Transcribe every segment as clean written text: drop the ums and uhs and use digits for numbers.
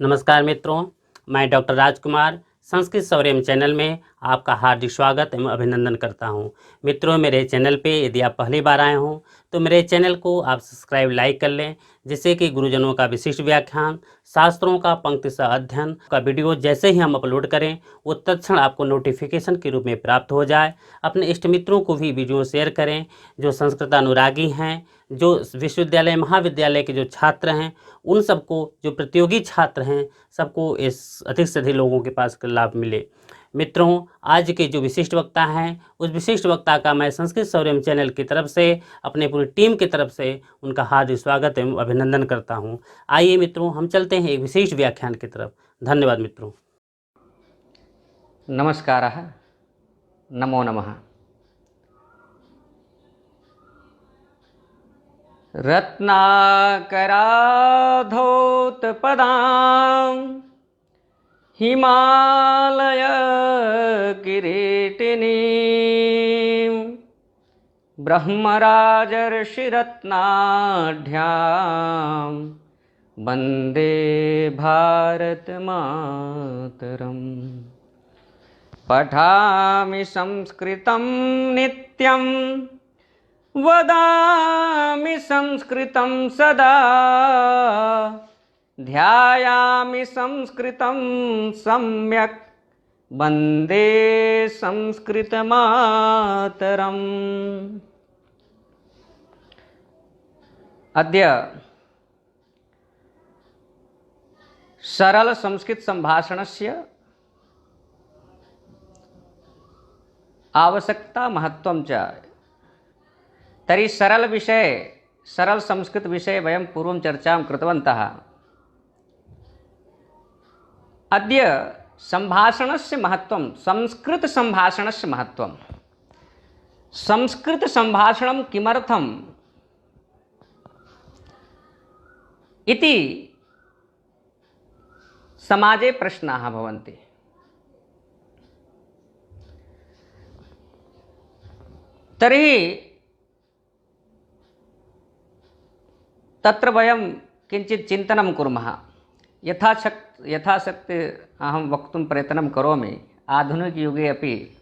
नमस्कार मित्रों, मैं डॉक्टर राजकुमार संस्कृत सौर्यम चैनल में आपका हार्दिक स्वागत एवं अभिनंदन करता हूं। मित्रों, मेरे चैनल पे यदि आप पहली बार आए हों तो मेरे चैनल को आप सब्सक्राइब लाइक कर लें, जिससे कि गुरुजनों का विशिष्ट व्याख्यान, शास्त्रों का पंक्तिशः अध्ययन का वीडियो जैसे ही हम अपलोड करें वो तत्क्षण आपको नोटिफिकेशन के रूप में प्राप्त हो जाए। अपने इष्ट मित्रों को भी वीडियो शेयर करें जो संस्कृत अनुरागी हैं, जो विश्वविद्यालय महाविद्यालय के जो छात्र हैं, उन सबको, जो प्रतियोगी छात्र हैं, सबको इस अधिक से अधिक लोगों के पास लाभ मिले। मित्रों, आज के जो विशिष्ट वक्ता हैं, उस विशिष्ट वक्ता का मैं संस्कृत सौर्यम चैनल की तरफ से, अपने पूरी टीम की तरफ से उनका हार्दिक स्वागत एवं अभिनंदन करता हूं। आइए मित्रों, हम चलते हैं एक विशेष व्याख्यान की तरफ। धन्यवाद मित्रों। नमस्कारः, नमो नमः। रत्नाकराधोत्पदां हिमालयकिरीटिनीं ब्रह्मराजर्षिरत्नाढ्यां वन्दे भारतमातरम्। पठामि संस्कृतं नित्यं वदामि संस्कृतं सदा ध्यायामि संस्कृतं सम्यक् वन्दे संस्कृतमातरम्। अद्य सरल संस्कृत संभाषणस्य आवश्यकता महत्वं च। तर्हि सरल संस्कृत विषये वयं पूर्वं चर्चां कृतवन्तः। अद्य संभाषणस्य महत्वं, संस्कृत संभाषणस्य महत्वं, संस्कृत संभाषणं किमर्थम् इति समाजे प्रश्नाः भवन्ति। तर्हि तत्र वयं किञ्चित् चिन्तनं कुर्मः। यथाशक्ति अहं वक्तुं प्रयत्नं करोमि। आधुनिकयुगे अपि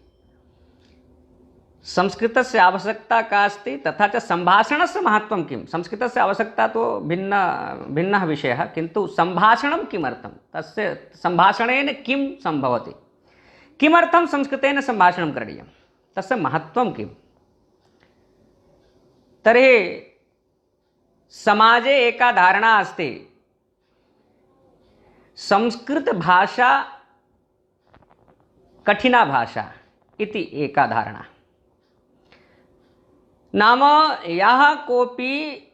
संस्कृतस्य आवश्यकता का अस्ति, तथा च संभाषणस्य महत्त्वं किं। संस्कृतस्य आवश्यकता तु भिन्नः विषयः, किन्तु संभाषणं किमर्थं, तस्य संभाषणेन किं सम्भवति, किमर्थं संस्कृतेन संभाषणं करणीयं, तस्य महत्त्वं किम्। तर्हि समाजे एका धारणा अस्ति, संस्कृत भाषा कठिना भाषा इति एका धारणा। नाम यः कोऽपि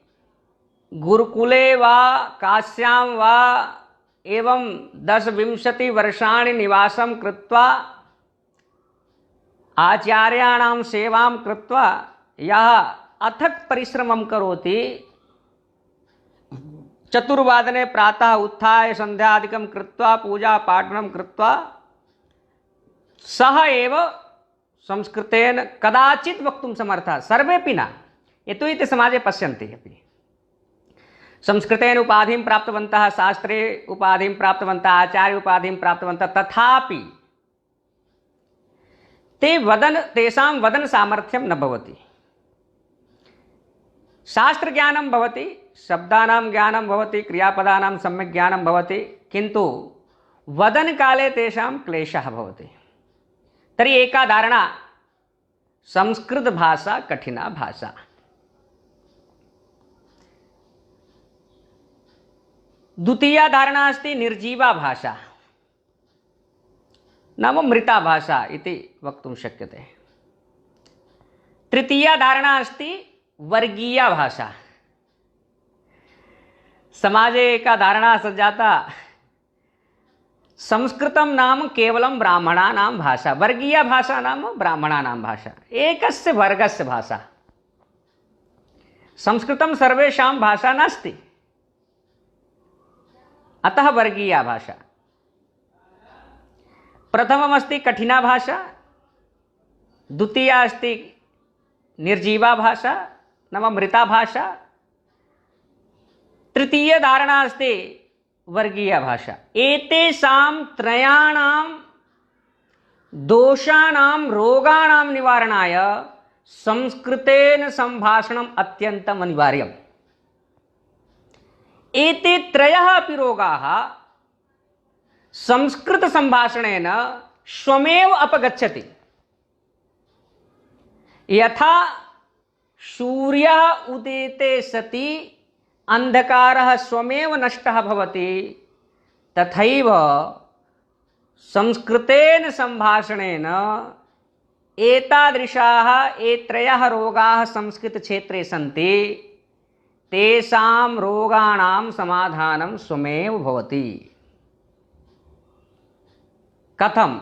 गुरुकुले वा काश्यां वा एवं 10-20 वर्षाणि निवासं कृत्वा आचार्याणां सेवां कृत्वा यः अथक परिश्रमं करोति, चतुर्वादने प्रातः उत्थाय संध्यादिकं कृत्वा पूजा पाठनं कृत्वा सः एव संस्कृतेन कदाचित् वक्तुं समर्थः, सर्वेपि न। यतोहि ते समाजे पश्यन्ति अपि संस्कृतेन उपाधिं प्राप्तवन्तः, शास्त्रे उपाधिं प्राप्तवन्तः, आचार्य उपाधिं प्राप्तवन्तः, तथापि तेषां वदन सामर्थ्यं न भवति। शास्त्र ज्ञानं भवति, शब्दानां ज्ञानं भवति, क्रियापदानां सम्यक् ज्ञानं भवति, किन्तु वदनकाले तेषां क्लेशः भवति। तर्हि एका धारणा, संस्कृत भाषा कठिना भाषा। द्वितीया धारणा अस्ति निर्जीवा भाषा, नाम मृता भाषा इति वक्तुं शक्यते। तृतीया धारणा अस्ति वर्गीया भाषा। समाजे एका धारणा सज्जाता, संस्कृतं नाम केवलं ब्राह्मणानां भाषा, वर्गीया भाषा नाम ब्राह्मणानां भाषा, एकस्य वर्गस्य भाषा। संस्कृतं सर्वेषां भाषा नास्ति, अतः वर्गीया भाषा। प्रथममस्ति कठिना भाषा, द्वितीया अस्ति निर्जीवा भाषा नाम मृता भाषा, तृतीय धारणा अस्ति वर्गीय भाषा। एतेषां त्रयाणां दोषाणां रोगाणां निवारणाय संस्कृतेन सम्भाषणम् अत्यन्तम् अनिवार्यम्। एते त्रयः अपि रोगाः संस्कृतसम्भाषणेन स्वमेव अपगच्छति। यथा सूर्यः उदेते सति अंधकारः स्वमेव नष्टः भवति, तथैव संस्कृतेन सम्भाषणेन एतादृशाः ये त्रयः रोगाः संस्कृतक्षेत्रे सन्ति, तेषां रोगाणां समाधानं स्वमेव भवति। कथं?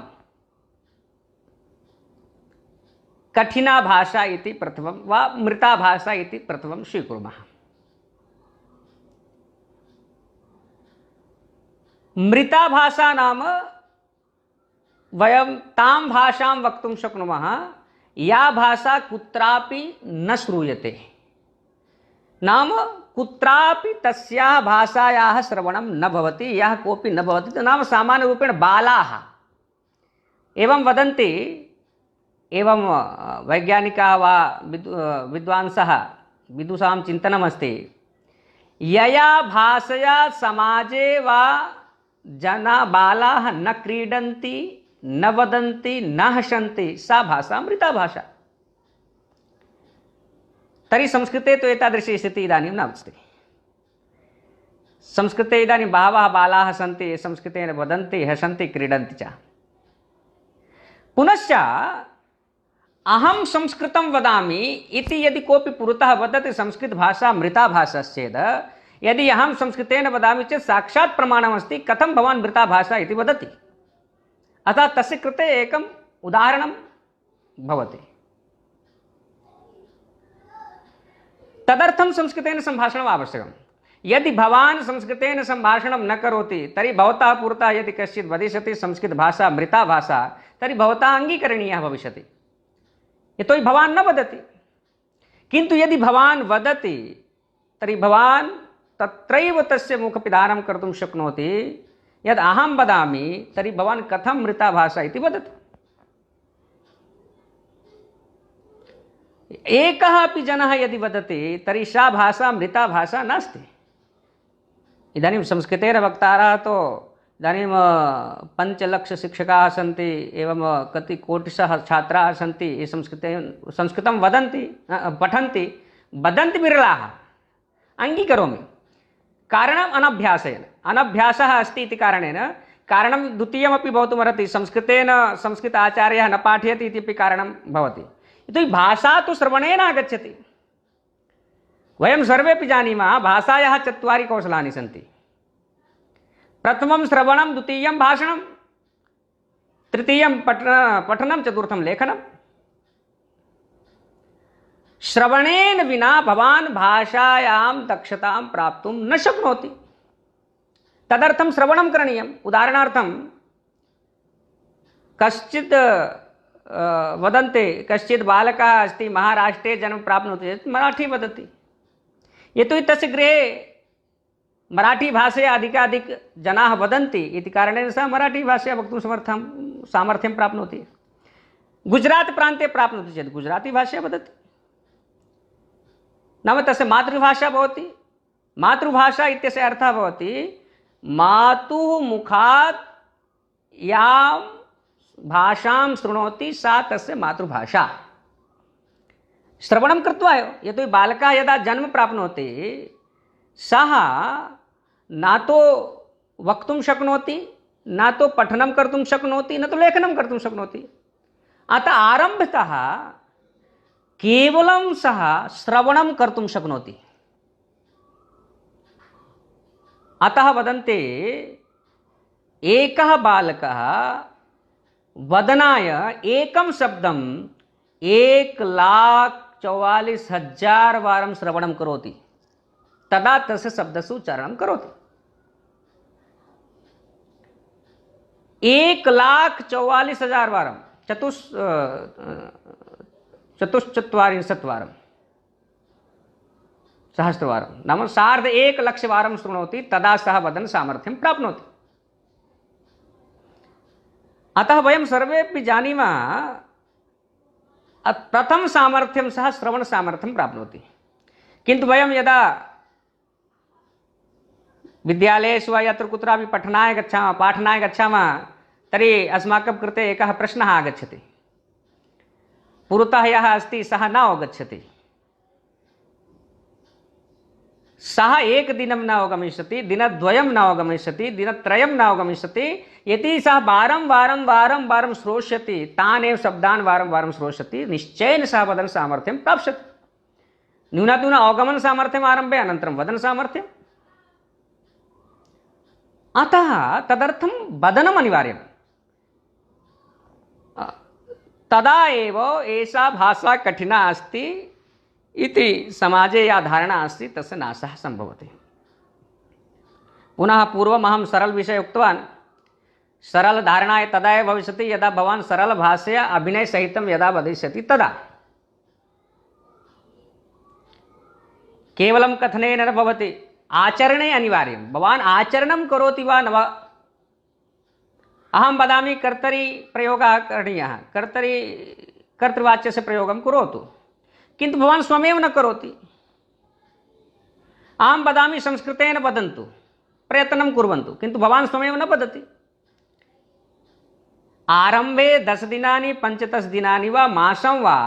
कठिना भाषा इति प्रथमं वा मृता भाषा इति प्रथमं स्वीकुर्मः। मृता भाषा नाम वयं तां भाषां वक्तुं शक्नुमः या भाषा कुत्रापि न श्रूयते, नाम कुत्रापि तस्याः भाषायाः श्रवणं न भवति, यः कोऽपि न भवति। तो नाम सामान्यरूपेण बालाः एवं वदन्ति, एवं वैज्ञानिकाः वा विद्वांसः विदुषां चिन्तनमस्ति, यया भाषया समाजे वा जना बालाः न क्रीडन्ति, न वदन्ति, न हसन्ति, सा भाषा मृता भाषा। तर्हि संस्कृते तु एतादृशी स्थितिः इदानीं नास्ति। संस्कृते इदानीं बहवः बालाः सन्ति, संस्कृतेन वदन्ति, हसन्ति, क्रीडन्ति च। पुनश्च अहं संस्कृतं वदामि इति यदि कोऽपि पुरतः वदति संस्कृतभाषा मृता भाषाश्चेत्, यदि अहं संस्कृतेन वदामि चेत् साक्षात् प्रमाणमस्ति, कथं भवान् मृता भाषा इति वदति। अतः तस्य कृते एकम् उदाहरणं भवति। तदर्थं संस्कृतेन सम्भाषणम् आवश्यकम्। यदि भवान् संस्कृतेन सम्भाषणं न करोति, तर्हि भवतः पुरतः यदि कश्चित् वदिष्यति संस्कृतभाषा मृता भाषा, तर्हि भवतः अङ्गीकरणीयः भविष्यति, यतोहि भवान् न वदति। किन्तु यदि भवान् वदति, तर्हि भवान् तत्रैव तस्य मुखपिधानं कर्तुं शक्नोति। यद् अहं वदामि, तर्हि भवान् कथं मृता भाषा इति वदति। एकः अपि जनः यदि वदति, तर्हि सा भाषा मृता भाषा नास्ति। इदानीं संस्कृतेन वक्तारः तु इदानीं 5 लक्ष शिक्षकाः सन्ति, एवं कति कोटिशः छात्राः सन्ति, ये संस्कृतं वदन्ति, पठन्ति, वदन्ति विरलाः। अङ्गीकरोमि। कारणम् अनभ्यासेन, अनभ्यासः अस्ति इति कारणेन। कारणं द्वितीयमपि भवितुमर्हति, संस्कृत आचार्यः न पाठयति इत्यपि कारणं भवति। यतोहि भाषा तु श्रवणेन आगच्छति। वयं सर्वेपि जानीमः भाषायाः 4 कौशलानि सन्ति। प्रथमं श्रवणं, द्वितीयं भाषणं, तृतीयं पठनं, चतुर्थं लेखनं। श्रवणेन विना भवान् भाषायां दक्षतां प्राप्तुं न शक्नोति। तदर्थं श्रवणं करणीयम्। उदाहरणार्थं कश्चित् वदन्ति, कश्चित् बालकः अस्ति, महाराष्ट्रे जन्म प्राप्नोति चेत् मराठी वदति, यतोहि तस्य गृहे मराठी भाषया अधिकाधिक जनाः वदन्ति इति कारणेन सः मराठी भाषया वक्तुं सामर्थ्यं प्राप्नोति। गुजरात प्रान्ते प्राप्नोति चेत् गुजराती भाषया वदति, नाम तस्य मातृभाषा भवति। मातृभाषा इत्यस्य अर्थः भवति मातुः मुखात् यां भाषां शृणोति सा तस्य मातृभाषा। श्रवणं कृत्वा एव, यतोहि बालकः यदा जन्म प्राप्नोति, सः न तो वक्तुं शक्नोति, न तो पठनं कर्तुं शक्नोति, न तो लेखनं कर्तुं शक्नोति। अतः आरम्भतः केवलं सः श्रवणं कर्तुं शक्नोति। अतः वदन्ति एकः बालकः वदनाय एकं शब्दं 1,44,000 वारं श्रवणं करोति, तदा तस्य शब्दस्य उच्चारणं करोति। 1,44,000 वारं, 44 वारं सहस्रवारं नाम 1,00,000 शृणोति तदा सः वदन सामर्थ्यं प्राप्नोति। अतः वयं सर्वेपि जानीमः प्रथम सामर्थ्यं सः श्रवण सामर्थ्यं प्राप्नोति। किन्तु वयं यदा विद्यालयेषु वा यत्र कुत्रापि पाठनाय गच्छामः तर्हि अस्माकं कृते एकः प्रश्नः आगच्छति, पुरतः यः अस्ति सः न अवगच्छति, सः एकदिनं न अवगमिष्यति, दिनद्वयं न अवगमिष्यति, दिनत्रयं न अवगमिष्यति। यदि सः वारं वारं श्रोष्यति, तान् एव शब्दान् वारं श्रोष्यति, निश्चयेन सः वदन सामर्थ्यं प्राप्स्यति। न्यूनातिन्यून अवगमन सामर्थ्यम् आरम्भे अनन्तरं वदन सामर्थ्यम्। अतः तदर्थं वदनम् अनिवार्यम्। तदा एव एषा भाषा कठिना अस्ति इति समाजे या धारणा अस्ति तस्य नाशः सम्भवति। पुनः पूर्वम् अहं सरलविषये उक्तवान्, सरलधारणा तदा एव भविष्यति यदा भवान् सरलभाषया अभिनयसहितं यदा वदिष्यति तदा। केवलं कथनेन न भवति, आचरणे अनिवार्यं। भवान् आचरणं करोति वा न वा? अहं वदामि कर्तरि प्रयोगः करणीयः, कर्तृवाच्यस्य प्रयोगं करोतु, किन्तु भवान् स्वयमेव न करोति। अहं वदामि संस्कृतेन वदन्तु, प्रयत्नं कुर्वन्तु, किन्तु भवान् स्वयमेव न वदति। आरम्भे 10 दिनानि 15 दिनानि वा मासं वा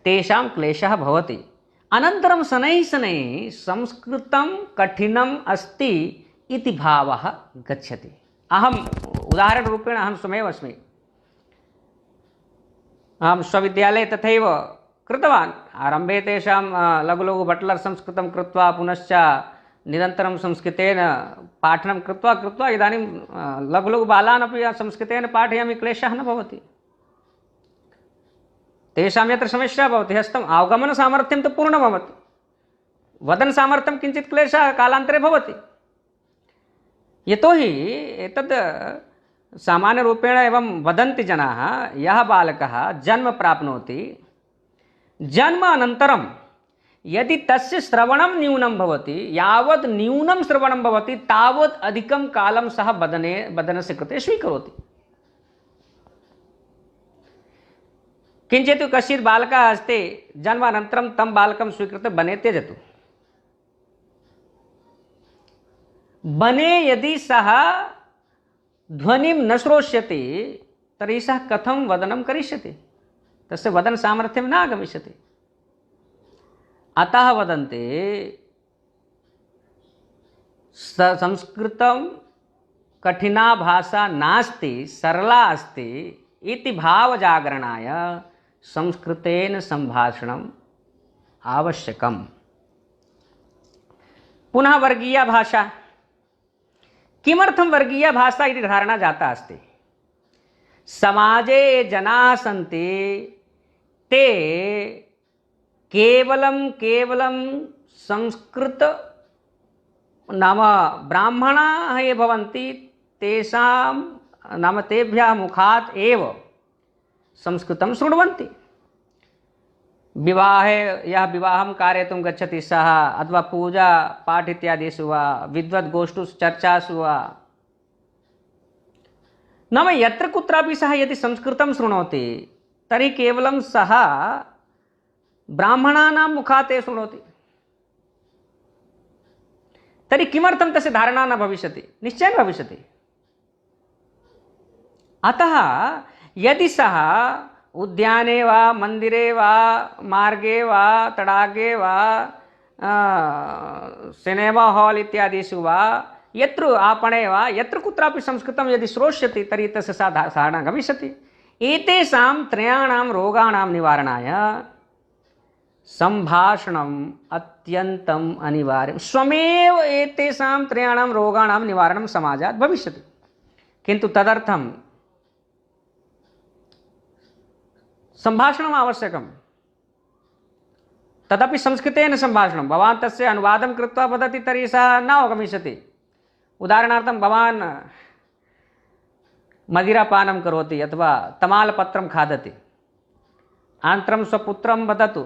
तेषां क्लेशः भवति। अनन्तरं शनैः संस्कृतं कठिनम् अस्ति इति भावः गच्छति। अहम् उदाहरणरूपेण अहं स्वयमेव अस्मि। अहं स्वविद्यालये तथैव कृतवान्। आरम्भे तेषां लघु लघु बट्लर् संस्कृतं कृत्वा पुनश्च निरन्तरं संस्कृतेन पाठनं कृत्वा इदानीं लघु लघु बालान् अपि संस्कृतेन पाठयामि, क्लेशः न भवति। तेषां यत्र समस्या भवति हस्तम् अवगमनसामर्थ्यं तु पूर्णं भवति, वदनसामर्थ्यं किञ्चित् क्लेशः कालान्तरे भवति। यतोहि एतद् सामान्यरूपेण एवं वदन्ति जनाः, यः बालकः जन्म प्राप्नोति, जन्म अनन्तरं यदि तस्य श्रवणं न्यूनं भवति, यावत् न्यूनं श्रवणं भवति तावत् अधिकं कालं सः वदनस्य कृते स्वीकरोति। किञ्चित् कश्चित् बालकः अस्ति, जन्मानन्तरं तं बालकं स्वीकृत्य वने त्यजतु। वने यदि सः ध्वनिं न श्रोष्यति तर्हि सः कथं वदनं करिष्यति? तस्य वदनसामर्थ्यं न आगमिष्यति। अतः वदन्ति संस्कृतं कठिना भाषा नास्ति, सरला अस्ति इति भावजागरणाय संस्कृतेन सम्भाषणम् आवश्यकम्। पुनः वर्गीया भाषा। किमर्थं वर्गीया भाषा इति धारणा जाता अस्ति? समाजे ये जनाः सन्ति ते केवलं संस्कृत नाम ब्राह्मणाः ये भवन्ति तेषां नाम तेभ्यः मुखात् एव संस्कृतं शृण्वन्ति। विवाहे यः विवाहं कारयितुं गच्छति सः, अथवा पूजा पाठ इत्यादिषु वा, विद्वद्गोष्ठीषु चर्चासु वा, नाम यत्र कुत्रापि सः यदि संस्कृतं शृणोति तर्हि केवलं सः ब्राह्मणानां मुखात् एव शृणोति। तर्हि किमर्थं तस्य धारणा न भविष्यति? निश्चयेन भविष्यति। अतः यदि सः उद्याने वा, मन्दिरे वा, मार्गे वा, तडागे वा, सिनेमा हाल् इत्यादिषु वा, यत्र आपणे वा, यत्र कुत्रापि संस्कृतं यदि श्रोष्यति तर्हि तस्य सा धारणा गमिष्यति। एतेषां त्रयाणां रोगाणां निवारणाय सम्भाषणम् अत्यन्तम् अनिवार्यं। स्वमेव एतेषां त्रयाणां रोगाणां निवारणं समाजात् भविष्यति। किन्तु तदर्थं सम्भाषणम् आवश्यकं, तदपि संस्कृतेन सम्भाषणं। भवान् तस्य अनुवादं कृत्वा वदति तर्हि सः न अवगमिष्यति। उदाहरणार्थं भवान् मदिरापानं करोति अथवा तमालपत्रं खादति, अनन्तरं स्वपुत्रं वदतु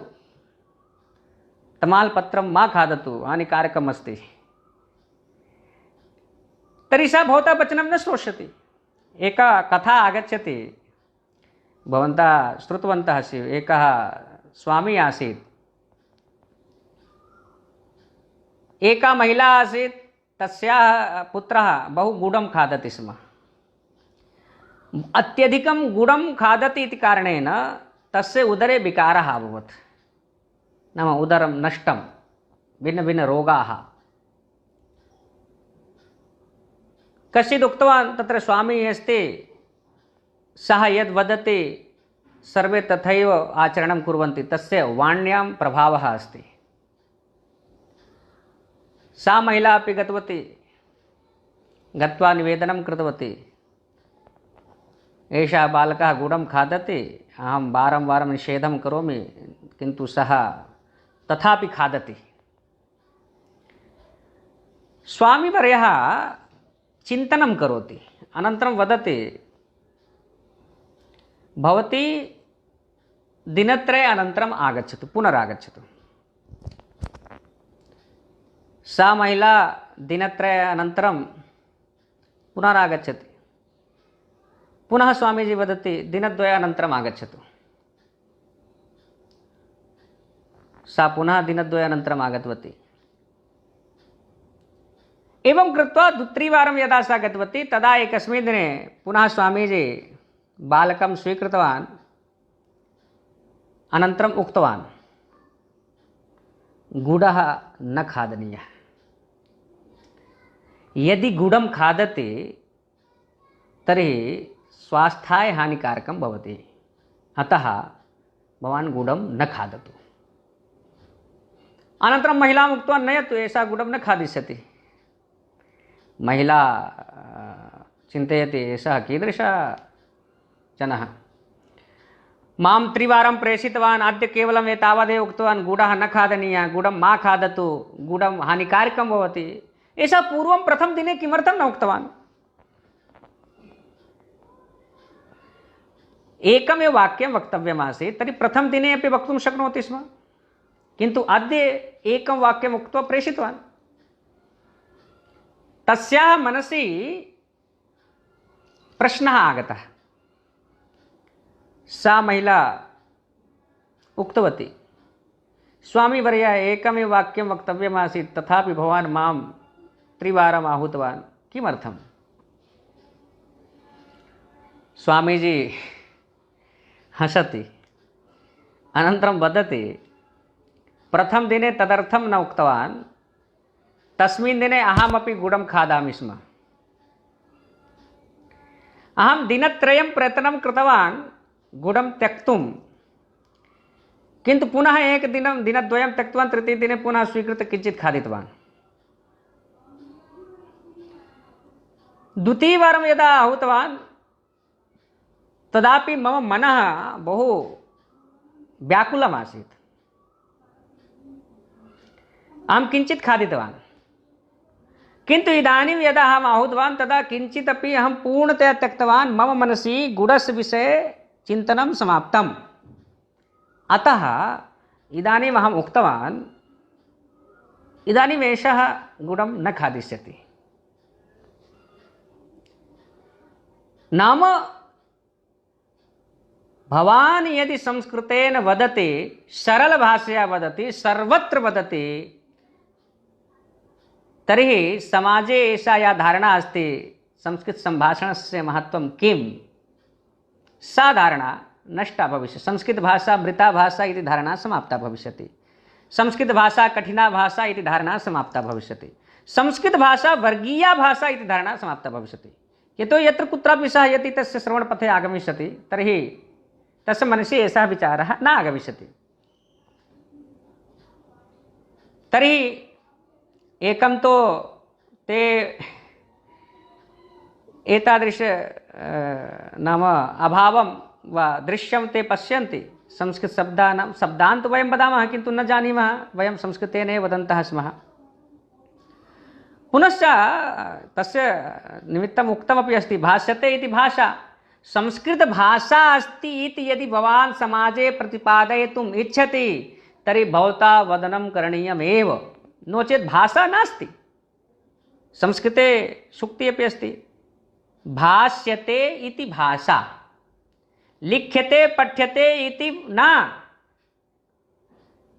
तमालपत्रं मा खादतु हानिकारकम् अस्ति। तर्हि सा भवतः वचनं न श्रोष्यति। एका कथा आगच्छति, भवन्तः श्रुतवन्तः स्युः। एकः स्वामी आसीत्, एका महिला आसीत्, तस्याः पुत्रः बहु गुडं खादति स्म। अत्यधिकं गुडं खादति इति कारणेन तस्य उदरे विकारः अभवत्, नाम उदरं नष्टं, भिन्नभिन्नरोगाः। कश्चित् उक्तवान्, तत्र स्वामी अस्ति, सः यद् वदति सर्वे तथैव आचरणं कुर्वन्ति, तस्य वाण्यां प्रभावः अस्ति। सा महिला अपि गतवती, गत्वा निवेदनं कृतवती, एषः बालकः गुडं खादति, अहं वारं वारं निषेधं करोमि, किन्तु सः तथापि खादति। स्वामीवर्यः चिन्तनं करोति, अनन्तरं वदति, भवती दिनत्रय अनन्तरम् आगच्छतु, पुनरागच्छतु। सा महिला दिनत्रय अनन्तरं पुनरागच्छति। पुनः स्वामीजी वदति, दिनद्वयानन्तरम् आगच्छतु। सा पुनः दिनद्वयानन्तरम् आगतवती। एवं कृत्वा द्वित्रिवारं यदा सा गतवती, तदा एकस्मिन् दिने पुनः स्वामीजी बालकं स्वीकृतवान्, अनन्तरम् उक्तवान्, गुडः न खादनीयः। यदि गुडं खादति तर्हि स्वास्थ्याय हानिकारकं भवति, अतः भवान् गुडं न खादतु। अनन्तरं महिलाम् उक्तवान्, नयतु, एषा गुडं न खादिष्यति। महिला चिन्तयति, एषः कीदृशः जनः, मां त्रिवारं प्रेषितवान्, अद्य केवलम् एतावदेव उक्तवान्, गुडः न खादनीयः, गुडं मा खादतु, गुडं हानिकारकं भवति। एषः पूर्वं प्रथमदिने किमर्थं न उक्तवान्? एकमेव वाक्यं वक्तव्यमासीत्, तर्हि प्रथमदिने अपि वक्तुं शक्नोति स्म, किन्तु अद्य एकं वाक्यम् उक्त्वा प्रेषितवान्। तस्याः मनसि प्रश्नः आगतः। सा महिला उक्तवती, स्वामीवर्य, एकमेव वाक्यं वक्तव्यमासीत्, तथापि भवान् मां त्रिवारम् आहूतवान्, किमर्थम्? स्वामीजी हसति, अनन्तरं वदति, प्रथमदिने तदर्थं न उक्तवान्, तस्मिन् दिने अहमपि गुडं खादामि स्म। अहं दिनत्रयं प्रयत्नं कृतवान् गुडं त्यक्तुं, किन्तु पुनः एकदिनं दिनद्वयं त्यक्तवान्, तृतीयदिने पुनः स्वीकृत्य किञ्चित् खादितवान्। द्वितीयवारं यदा आहूतवान्, तदापि मम मनः बहु व्याकुलमासीत्। अहं किञ्चित् खादितवान्, किन्तु इदानीं यदा अहम् आहूतवान्, तदा किञ्चिदपि अहं पूर्णतया त्यक्तवान्। मम मनसि गुडस्य विषये चिन्तनं समाप्तम्। अतः इदानीम् अहम् उक्तवान्, इदानीम् एषः गुडं न खादिष्यति। नाम भवान् यदि संस्कृतेन वदति, सरलभाषया वदति, सर्वत्र वदति, तर्हि समाजे एषा या धारणा अस्ति संस्कृतसम्भाषणस्य महत्त्वं किं, सा धारणा नष्टा भविष्यति। संस्कृतभाषा मृता भाषा इति धारणा समाप्ता भविष्यति। संस्कृतभाषा कठिना भाषा इति धारणा समाप्ता भविष्यति। संस्कृतभाषा वर्गीया भाषा इति धारणा समाप्ता भविष्यति। यतो यत्र कुत्रापि सः यदि तस्य श्रवणपथे आगमिष्यति, तर्हि तस्य मनसि एषः विचारः न आगमिष्यति। तर्हि एकं तु ते एतादृश नाम अभावं वा दृश्यं ते पश्यन्ति। संस्कृतशब्दानां शब्दान् तु वयं वदामः, किन्तु न जानीमः, वयं संस्कृतेन एव वदन्तः स्मः। पुनश्च तस्य निमित्तम् उक्तमपि अस्ति, भाष्यते इति भाषा। संस्कृतभाषा अस्ति इति यदि भवान् समाजे प्रतिपादयितुम् इच्छति, तर्हि भवता वदनं करणीयमेव, नो चेत् भाषा नास्ति। संस्कृते सूक्ति अपि अस्ति, भाष्यते इति भाषा, लिख्यते पठ्यते इति न।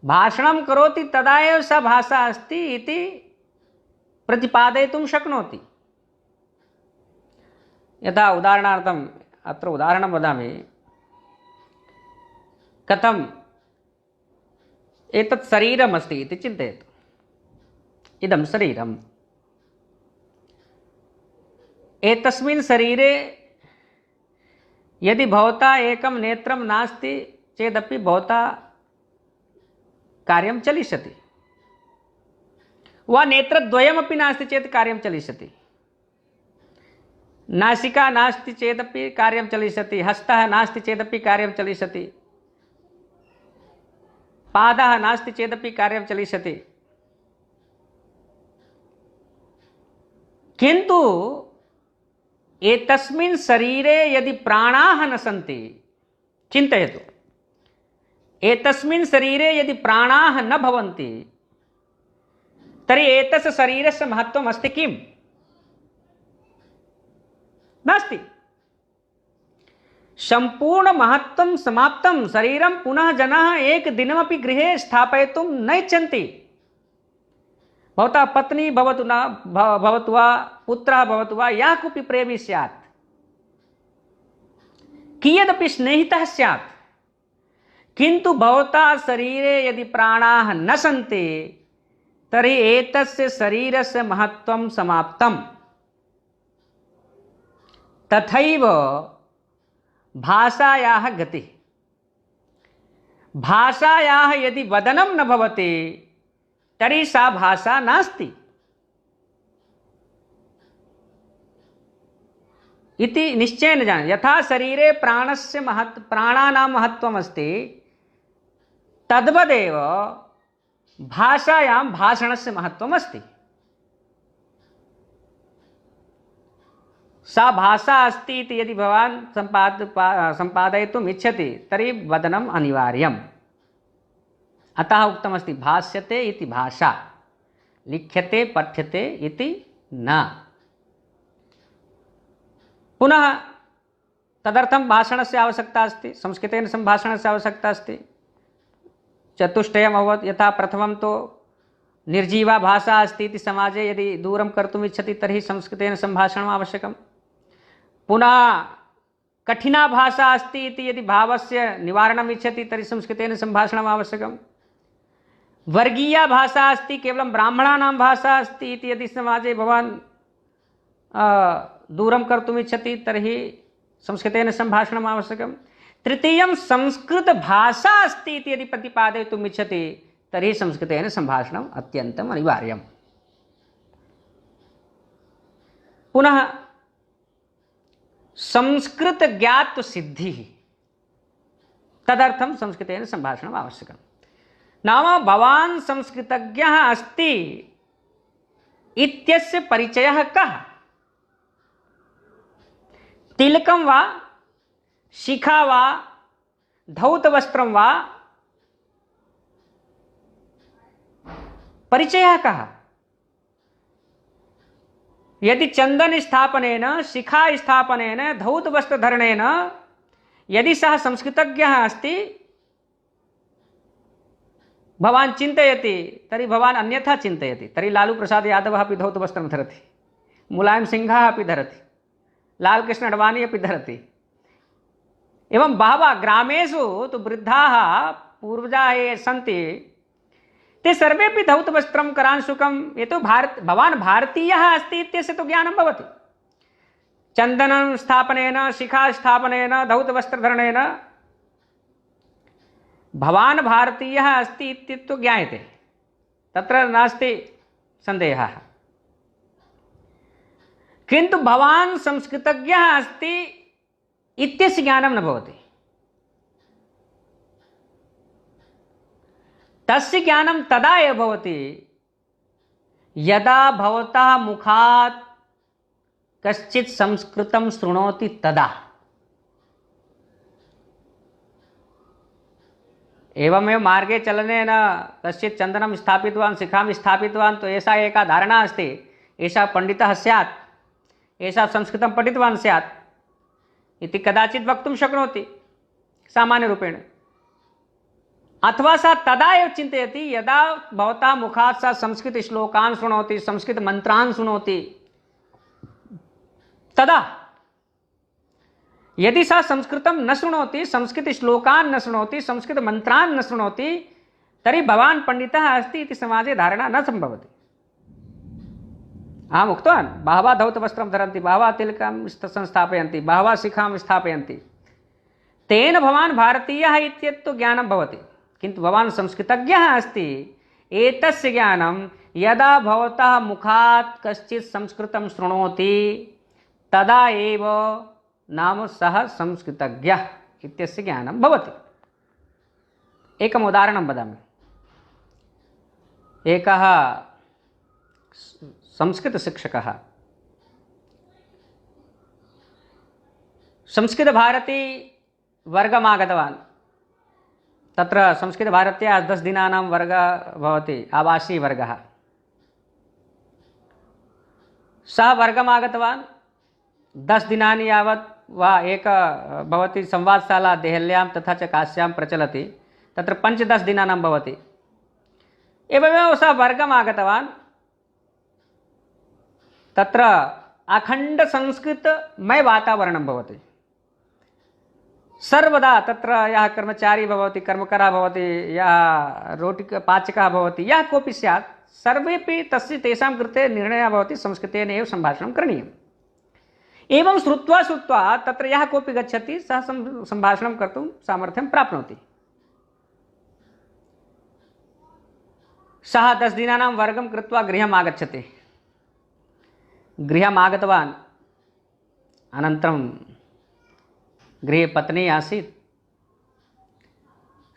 भाषणं करोति तदा एव सा भाषा अस्ति इति प्रतिपादयितुं शक्नोति। यथा उदाहरणार्थम् अत्र उदाहरणं वदामि, कथम् एतत् शरीरमस्ति इति चिन्तयतु। इदं शरीरम्, एतस्मिन् शरीरे यदि भवता एकं नेत्रं नास्ति चेदपि भवता कार्यं चलिष्यति, वा नेत्रद्वयमपि नास्ति चेत् कार्यं चलिष्यति, नासिका नास्ति चेदपि कार्यं चलिष्यति, हस्तः नास्ति चेदपि कार्यं चलिष्यति, पादः नास्ति चेदपि कार्यं चलिष्यति। किन्तु एतस्मिन् शरीरे यदि प्राणाः न सन्ति, चिन्तयतु, एतस्मिन् शरीरे यदि प्राणाः न भवन्ति तर्हि एतस्य शरीरस्य महत्त्वम् अस्ति किम्? नास्ति। सम्पूर्ण महत्त्वं समाप्तं। शरीरं पुनः जनाः एकदिनमपि गृहे स्थापयितुं न इच्छन्ति। भवता पत्नी भवतु न भवतु वा, पुत्रः भवतु वा, यः कोऽपि प्रेमी स्यात्, कियदपि स्नेहितः स्यात्, किन्तु भवता शरीरे यदि प्राणाः न सन्ति तर्हि एतस्य शरीरस्य महत्त्वं समाप्तम्। तथैव भाषायाः गतिः। भाषायाः यदि वदनं न भवति तर्हि सा भाषा नास्ति इति निश्चयेन जाने। यथा शरीरे प्राणानां महत्त्वम् अस्ति, तद्वदेव भाषायां भाषणस्य महत्त्वम् अस्ति। सा भाषा अस्ति इति यदि भवान् सम्पादयितुम् इच्छति तर्हि वदनम् अनिवार्यम्। अतः उक्तमस्ति भाष्यते इति भाषा, लिख्यते पठ्यते इति न। पुनः तदर्थं भाषणस्य आवश्यकता अस्ति, संस्कृतेन सम्भाषणस्य आवश्यकता अस्ति। चतुष्टयम् अभवत्। यथा प्रथमं तु निर्जीवा भाषा अस्ति इति समाजे यदि दूरं कर्तुम् इच्छति तर्हि संस्कृतेन सम्भाषणम् आवश्यकम्। पुनः कठिना भाषा अस्ति इति यदि भावस्य निवारणम् इच्छति तर्हि संस्कृतेन सम्भाषणम् आवश्यकम्। वर्गीया भाषा अस्ति, केवलं ब्राह्मणानां भाषा अस्ति इति यदि समाजे भवान् दूरं कर्तुम् इच्छति तर्हि संस्कृतेन सम्भाषणम् आवश्यकम्। तृतीयं संस्कृतभाषा अस्ति इति यदि प्रतिपादयितुम् इच्छति तर्हि संस्कृतेन सम्भाषणम् अत्यन्तम् अनिवार्यम्। पुनः संस्कृतज्ञातसिद्धिः, तदर्थं संस्कृतेन सम्भाषणम् आवश्यकम्। नाम भवान् संस्कृतज्ञः अस्ति इत्यस्य परिचयः कः? तिलकं वा, शिखा वा, धौतवस्त्रं वा, परिचयः कः? यदि चंदन स्थापनेन, शिखा स्थापनेन, धौतवस्त्रधरणेन यदि सः संस्कृतज्ञः अस्ति, भवान् चिन्तयति तर्हि भवान् अन्यथा चिन्तयति। तर्हि लालू प्रसाद यादवः अपि धौतवस्त्रं धरति, मुलायम सिंहः अपि धरति, लालकृष्ण अडवाणी अपि धरति। एवं बहवः ग्रामेषु तु वृद्धाः पूर्वजाः ये सन्ति ते सर्वेपि धौतवस्त्रं करांशुकं, ये तो भवान् भारतीयः अस्ति इत्यस्य तु ज्ञानं भवति। चन्दनं स्थापनेन, शिखा स्थापनेन, धौतवस्त्रधरणेन भवान् भारतीयः अस्ति इत्यतु ज्ञायते, तत्र नास्ति सन्देहः। किन्तु भवान् संस्कृतज्ञः अस्ति इत्यस्य ज्ञानं न भवति। तस्य ज्ञानं तदा एव भवति यदा भवतः मुखात् कश्चित् संस्कृतं शृणोति तदा। एवमेव मार्गे चलनेन कश्चित् चन्दनं स्थापितवान्, शिखां स्थापितवान्, तो एषा एका धारणा अस्ति, एषा पण्डितः स्यात्, एषा संस्कृतं पठितवान् स्यात् इति कदाचित् वक्तुं शक्नोति सामान्यरूपेण। अथवा सा तदा एव चिन्तयति यदा भवता मुखात् सा संस्कृतश्लोकान् शृणोति, संस्कृतमन्त्रान् शृणोति, तदा। यदि सा संस्कृतं न शृणोति, संस्कृतश्लोकान् न शृणोति, संस्कृतमन्त्रान् न शृणोति, तर्हि भवान् पण्डितः अस्ति इति समाजे धारणा न सम्भवति। अहम् उक्तवान्, बहवः धौतवस्त्रं धरन्ति, बहवः तिलकं संस्थापयन्ति, बहवः शिखां स्थापयन्ति, तेन भवान् भारतीयः इत्येतत् ज्ञानं भवति, किन्तु भवान् संस्कृतज्ञः अस्ति, एतस्य ज्ञानं यदा भवतः मुखात् कश्चित् संस्कृतं शृणोति तदा एव नाम सः संस्कृतज्ञः इत्यस्य ज्ञानं भवति। एकम् उदाहरणं वदामि। एकः संस्कृतशिक्षकः संस्कृतभारती वर्गम् आगतवान्। तत्र संस्कृतभारत्याः 10 दिनानां वर्गः भवति, आवासी वर्गः। सः वर्गम् आगतवान्। 10 दिनानि यावत् वा एक भवति संवादशाला देहल्यां तथा च काश्यां प्रचलति, तत्र 5-10 दिनानां भवति। एवमेव सः वर्गम् आगतवान्। तत्र अखण्डसंस्कृतमय वातावरणं भवति। सर्वदा तत्र यः कर्मचारी भवति, कर्मकरः भवति, यः रोटिकापाचकः भवति, यः कोऽपि स्यात्, सर्वेपि तेषां कृते निर्णयः भवति संस्कृतेन एव सम्भाषणं करणीयम्। एवं श्रुत्वा तत्र यः कोऽपि गच्छति सः सम्भाषणं कर्तुं सामर्थ्यं प्राप्नोति। सः 10 दिनानां वर्गं कृत्वा गृहम् आगच्छति। गृहम् आगतवान्। अनन्तरं गृहे पत्नी आसीत्।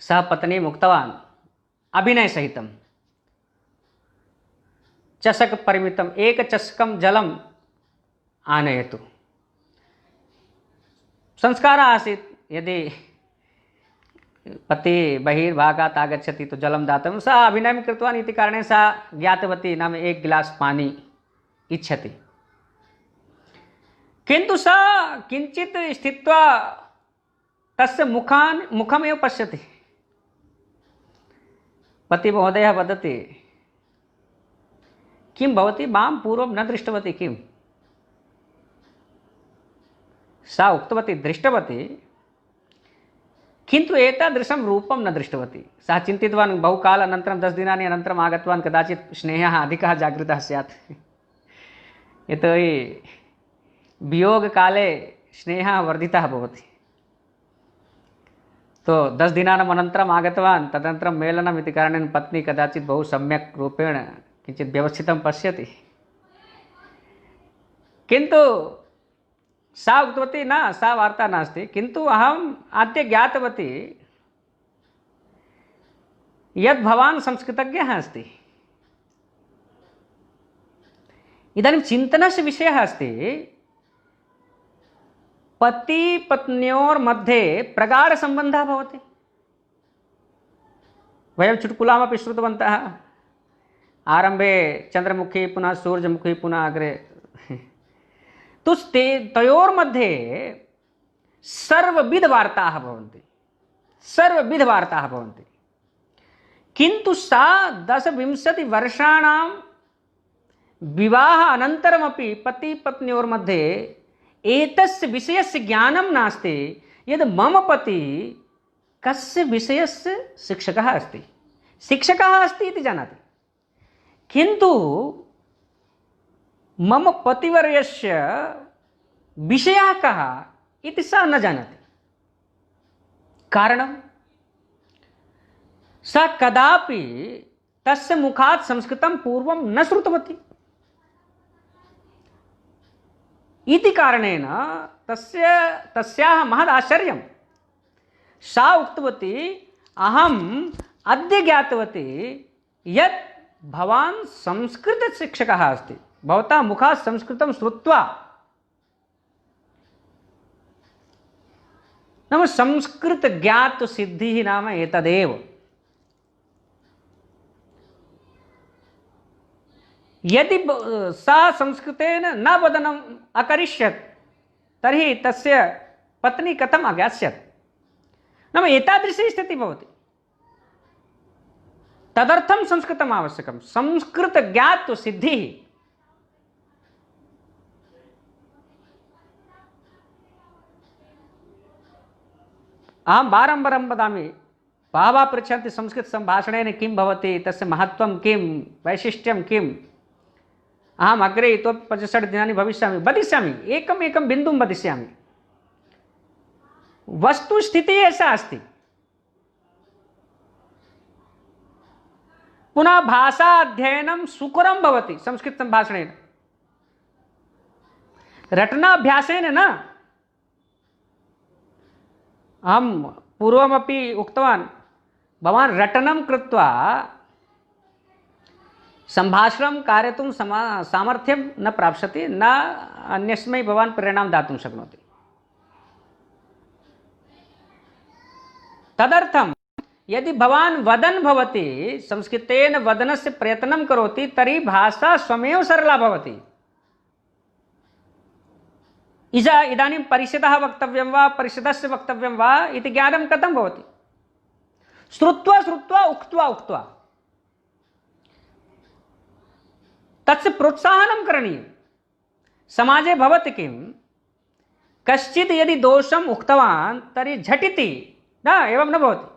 सः पत्नीम् उक्तवान् अभिनयसहितं, चषकपरिमितम् एकचषकं जलम् आनयतु। संस्कारः आसीत्, यदि पति बहिर्भागात् आगच्छति तो जलं दातव्यं। सः अभिनयं कृतवान् इति कारणेन सा ज्ञातवती नाम 1 गिलास् पानी इच्छति। किन्तु सः किञ्चित् स्थित्वा तस्य मुखमेव पश्यति। पतिमहोदयः वदति, किं भवती मां पूर्वं न दृष्टवती किम्? सा उक्तवती दृष्टवती, किन्तु एतादृशं रूपं न दृष्टवती। सः चिन्तितवान् बहुकालानन्तरं 10 दिनानि अनन्तरम् आगतवान्, कदाचित् स्नेहः अधिकः जागृतः स्यात्। यतोहि वियोगकाले स्नेहः वर्धितः भवति। तो 10 दिनानाम् अनन्तरम् आगतवान्, तदनन्तरं मेलनम् इति कारणेन पत्नी कदाचित् बहु सम्यक् रूपेण किञ्चित् व्यवस्थितं पश्यति। किन्तु सा उक्तवती न, सा वार्ता नास्ति, किन्तु अहम् अद्य ज्ञातवती यत् भवान् संस्कृतज्ञः अस्ति। इदानीं चिन्तनस्य विषयः अस्ति, पति पत्न्योर्मध्ये प्रगाढसम्बन्धः भवति। वयं चुटकुलामपि श्रुतवन्तः। आरम्भे चन्द्रमुखी, पुनः सूर्यमुखी, पुनः अग्रे। तो तयोर्मध्ये सर्वविधवार्ताः भवन्ति, सर्वविधवार्ताः भवन्ति। किन्तु सा 10-20 वर्षाणां विवाह अनन्तरमपि पति पत्न्योर्मध्ये एतस्य विषयस्य ज्ञानं नास्ति यद् मम पति कस्य विषयस्य शिक्षकः अस्ति। शिक्षकः अस्ति इति जानाति, किन्तु मम पतिवर्यस्य विषयः कः इति सा न जानाति। कारणं सा कदापि तस्य मुखात् संस्कृतं पूर्वं न श्रुतवती। इति कारणेन तस्याः महदाश्चर्यं। सा उक्तवती, अहम् अद्य ज्ञातवती यत् भवान् संस्कृतशिक्षकः अस्ति। भवतः मुखात् संस्कृतं श्रुत्वा नाम संस्कृत ज्ञात सिद्धि नाम एतदेव। यदि सा संस्कृतेन न वदनम् अकरिष्यत् तर्हि तस्य पत्नी कथम् अज्ञास्यत्। नाम एतादृशी स्थितिः भवति। तदर्थं संस्कृतम् आवश्यकं। संस्कृत ज्ञात सिद्धिः। अहं बारम्बारं वदामि, बहवः पृच्छन्ति संस्कृतसम्भाषणेन किं भवति, तस्य महत्त्वं किं, वैशिष्ट्यं किम्। अहम् अग्रे इतोपि 65 दिनानि भविष्यामि, वदिष्यामि, एकमेकं बिन्दुं वदिष्यामि। वस्तुस्थितिः एषा अस्ति। पुनः भाषा अध्ययनं सुकरं भवति संस्कृतसम्भाषणेन, रटनाभ्यासेन न। अहं पूर्वमपि उक्तवान्, भवान् रटनं कृत्वा सम्भाषणं कारयितुं सामर्थ्यं न प्राप्स्यति, न अन्यस्मै भवान् प्रेरणां दातुं शक्नोति। तदर्थं यदि भवान् वदन् भवति, संस्कृतेन वदनस्य प्रयत्नं करोति, तर्हि भाषा स्वमेव सरला भवति। इदानीं परिषदः वक्तव्यं वा, परिषदस्य वक्तव्यं वा इति ज्ञानं कथं भवति? श्रुत्वा श्रुत्वा उक्त्वा उक्त्वा तस्य प्रोत्साहनं करणीयं। समाजे भवति किं, कश्चित् यदि दोषम् उक्तवान् तर्हि झटिति न, एवं न भवति।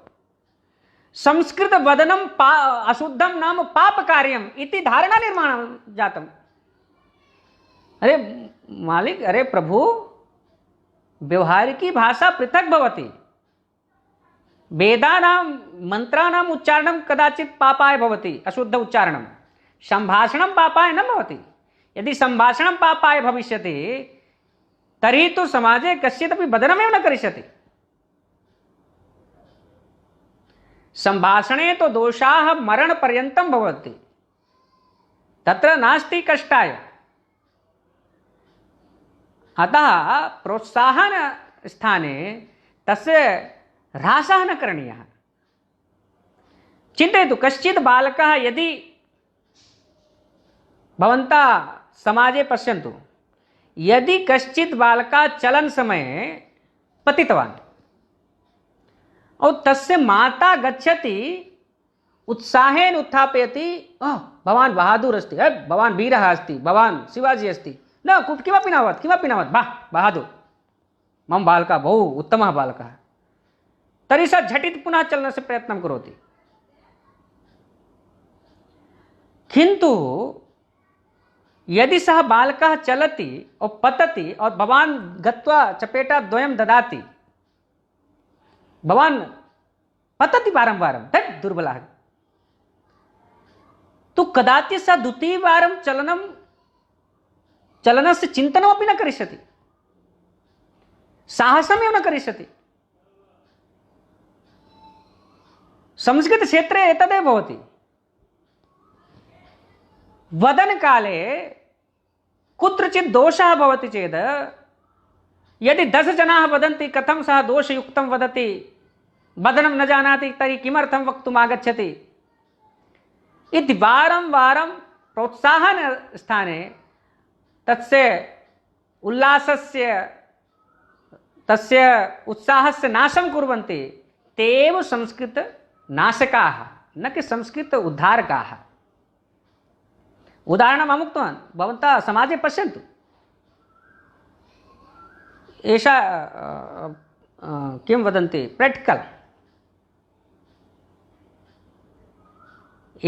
संस्कृतवदनं अशुद्धं नाम पापकार्यम् इति धारणा निर्माणं जातम्। अरे मालिक, अरे प्रभु, व्यवहारिकी भाषा पृथक् भवति। वेदानां मन्त्राणाम् उच्चारणं कदाचित् पापाय भवति, अशुद्ध उच्चारणं। सम्भाषणं पापाय न भवति। यदि सम्भाषणं पापाय भविष्यति तर्हि तु समाजे कश्चिदपि वदनमेव न करिष्यति। सम्भाषणे तो दोषाः मरणपर्यन्तं भवन्ति, तत्र नास्ति कष्टाय। अतः प्रोत्साहन स्थाने तस्य ह्रासः न करणीयः। चिन्तयतु, कश्चित् बालकः यदि, भवन्तः समाजे पश्यन्तु, यदि कश्चित् बालकः चलन समये पतितवान् और तस्य माता गच्छति, उत्साहेन उत्थापयति, भवान् बहादुर अस्ति, भवान् वीरः अस्ति, भवान् शिवाजी अस्ति, न किमपि न अभवत्, किमपि न अभवत्, बहादुर, मम बालकः बहु उत्तमः बालकः। तर्हि सः झटिति पुनः चलनस्य प्रयत्नं करोति। किन्तु यदि सः बालकः चलति और पतति और भवान् गत्वा चपेटाद्वयं ददाति, भवान् पतति वारंवारं, तत् दुर्बलः। तो कदाचित् सः द्वितीयवारं चलनस्य चिन्तनमपि न करिष्यति, साहसमेव न करिष्यति। संस्कृतक्षेत्रे एतदेव भवति। वदनकाले कुत्रचित् दोषः भवति चेत्, यदि 10 जनाः वदन्ति कथं सः दोषयुक्तं वदति, वदनं न जानाति तर्हि किमर्थं वक्तुम् आगच्छति इति वारं वारं प्रोत्साहनस्थाने तस्य उल्लासस्य, तस्य उत्साहस्य नाशं कुर्वन्ति। ते एव संस्कृतनाशकाः, न कि संस्कृत उद्धारकाः। उदाहरणम् अहम् उक्तवान्, भवन्तः समाजे पश्यन्तु, एषा किं वदन्ति, प्रैक्टिकल्।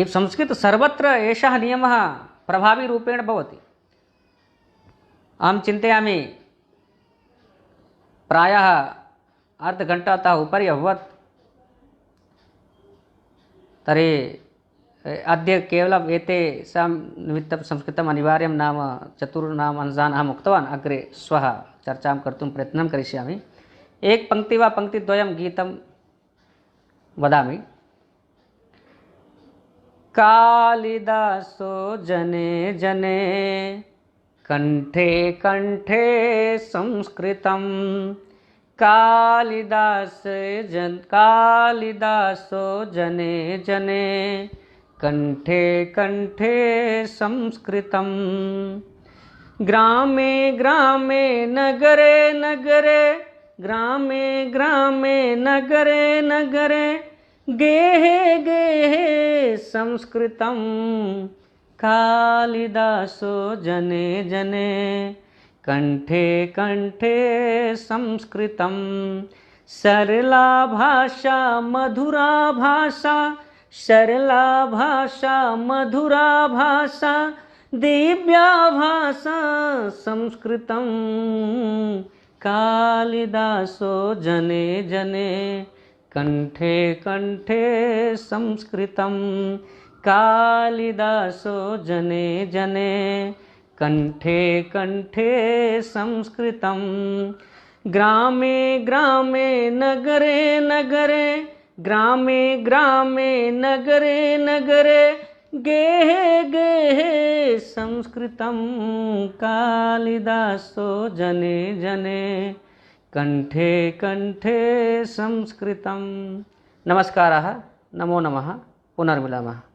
संस्कृत सर्वत्र एषः नियमः प्रभावीरूपेण भवति। अहं चिन्तयामि, प्रायः अर्धघण्टातः उपरि अभवत्। तर्हि अद्य केवलम् एतेषां निमित्तं संस्कृतम् अनिवार्यं नाम चतुर्णाम् अंशान् अहम् उक्तवान्। अग्रे श्वः चर्चां कर्तुं प्रयत्नं करिष्यामि। एक पङ्क्ति वा पङ्क्तिद्वयं गीतं वदामि। कालिदासो जने जने कंठे कंठे संस्कृतं, कालिदासो जने जने कंठे कंठे संस्कृतं। ग्रामे ग्रामे नगरे नगरे ग्रामे ग्रामे नगरे नगरे गेहे गेहे संस्कृतं। कालिदासो जने जने कंठे कंठे संस्कृतं। सरला भाषा मधुरा भाषा सरला भाषा मधुरा भाषा दिव्या भाषा संस्कृतं। कालिदासो जने जने कंठे कंठे संस्कृतं। कालिदासो जने जने कंठे कंठे संस्कृतं। ग्रामे ग्रामे नगरे नगरे ग्रामे ग्रामे नगरे नगरे गेहे गेहे संस्कृतं। कालिदासो जने जने कंठे कंठे संस्कृतं। नमस्कारः, नमो नमः, पुनर्मिलामः।